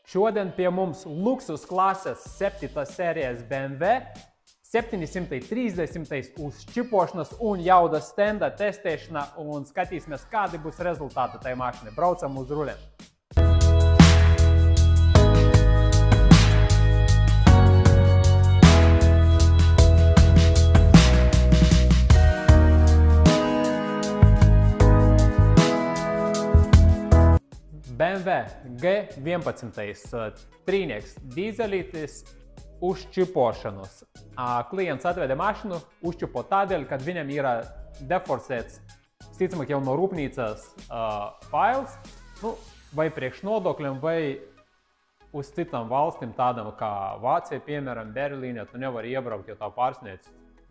Šodien pie mums luksus klases 7. sērijas BMW 730 uz čipošanas un jaudas stenda testēšana un skatīsimies, kādi būs rezultāti tai mašinai. Braucam uz rulēm. BMW G11 trīnieks dīzelītis uz čipošanos. Klients atveda mašinu uzčipo tādēļ, kad viņam ir deforsēts, sticamāk jau no rūpnīcas fails, vai priekš nodokļiem, vai uz citām valstīm tādām kā Vācija, piemēram, Berlīnē, tu nevari iebraukt, jo tā pārsniedz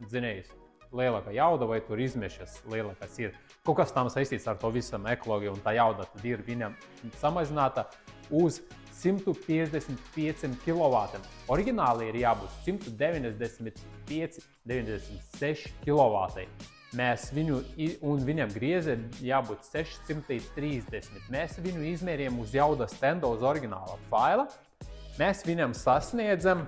dzinējus lielākā jauda, vai tur izmešas lielākās ir. Kaut kas tam saistīts ar to visam ekoloģiju, un tā jauda tad ir viņam samazināta uz 155 kW. Oriģināli ir jābūt 195, 96 kW. Mēs viņu, un viņam grieze jābūt 630. Mēs viņu izmērījām uz jaudas stenda, uz oriģināla faila. Mēs viņam sasniedzam,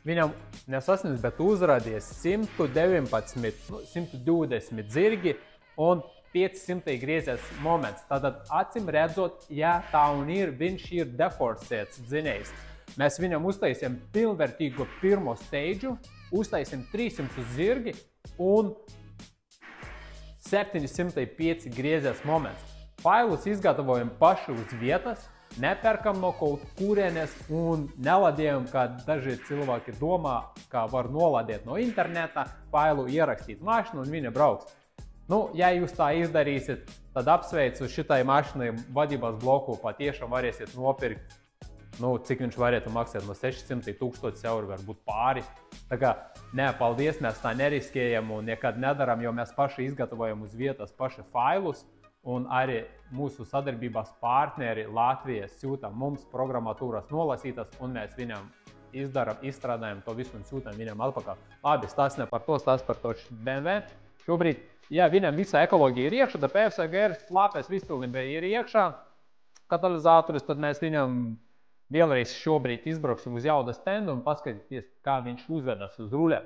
viņam nesasniedz, bet uzrādījās 120 zirgi un 500 griezies moments. Tātad, acim redzot, ja tā un ir, viņš ir deforsēts dzinējs. Mēs viņam uztaisījām pilnvērtīgu pirmo steidžu, uztaisījām 300 zirgi un 705 griezies moments. Failus izgatavojam paši uz vietas, nepērkam no kaut kurienes un neladējam, kā daži cilvēki domā, kā var noladēt no interneta, failu ierakstīt mašinu un viņa brauks. Ja jūs tā izdarīsiet, tad apsveicu šitai mašinai vadības bloku patiešām varēsiet nopirkt, cik viņš varētu maksāt no 600 000 eiro, varbūt pāri. Tā kā, paldies, mēs tā neriskējam un nekad nedaram, jo mēs paši izgatavojam uz vietas paši failus. Un arī mūsu sadarbības partneri Latvijas sūta mums programmatūras nolasītas, un mēs viņam izstrādājam to visu un sūtam viņam atpakaļ. Labi, stāsts ne par to, stāsts par to BMW. Šobrīd, ja viņam visa ekoloģija ir iekšā, tad PFSGR slāpēs vispilnībā ir iekšā katalizatoris, tad mēs viņam vēlreiz šobrīd izbrauksim uz jaudas stendu un paskatīties, kā viņš uzvedas uz rulēm.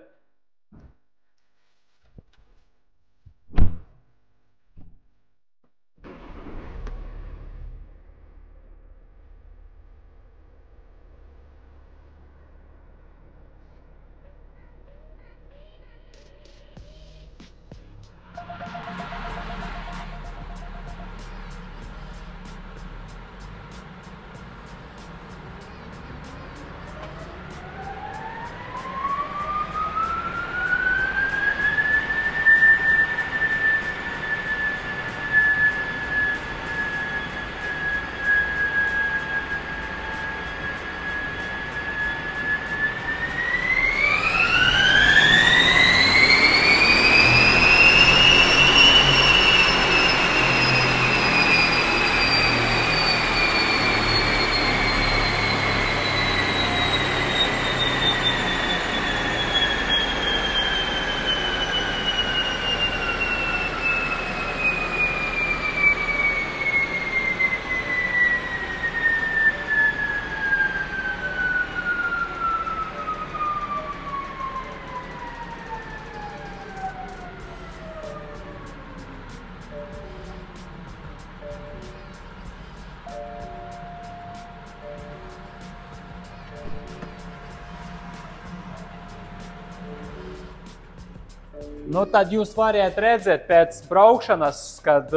Tad jūs variet redzēt pēc braukšanas, kad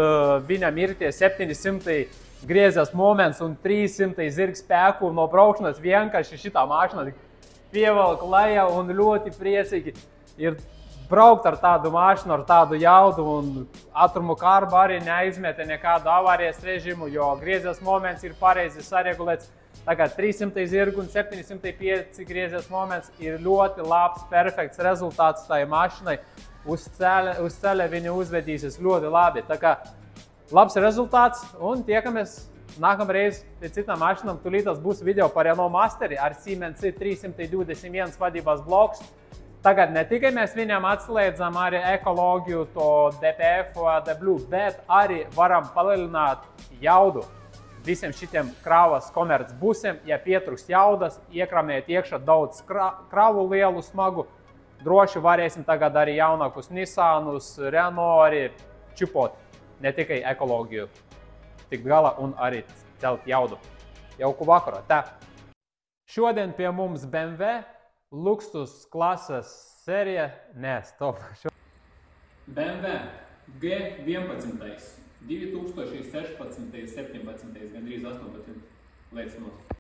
viņam ir tie 700 griezies moments un 300 zirga spēku no braukšanas vienkārši šitā mašina pievelk lejā un ļoti priecīgi ir braukt ar tādu mašinu, ar tādu jaudu un ātrumu kārbu arī neizmeta nekādu avārijas režimu, jo griezies moments ir pareizi saregulēts. Tagad 300 zirgu un 705 griezies moments ir ļoti labs, perfekts rezultāts tai mašinai. Uz ceļa viņa uzvedīsies ļoti labi. Tā kā labs rezultāts un tiekamies nākamreiz pie citām mašinām. Tūlītās būs video par Renault Masteri ar Siemens 321 vadības bloks. Tagad ne tikai mēs viņam atslēdzam arī ekoloģiju, to DPF, AdBlue, bet arī varam palielināt jaudu. visiem šitiem kravas komerc busiem, ja pietrūks jaudas, iekramēt iekšā daudz kravu lielu, smagu, droši varēsim tagad arī jaunākus Nissanus, Renault arī čupot, ne tikai ekoloģiju tikt galā un arī celt jaudu. Jauku vakaru. Tā. Šodien pie mums BMW luksus klases sērija. Nē, stop. BMW G11. 2016, 17, gandrīz 18 liecināts.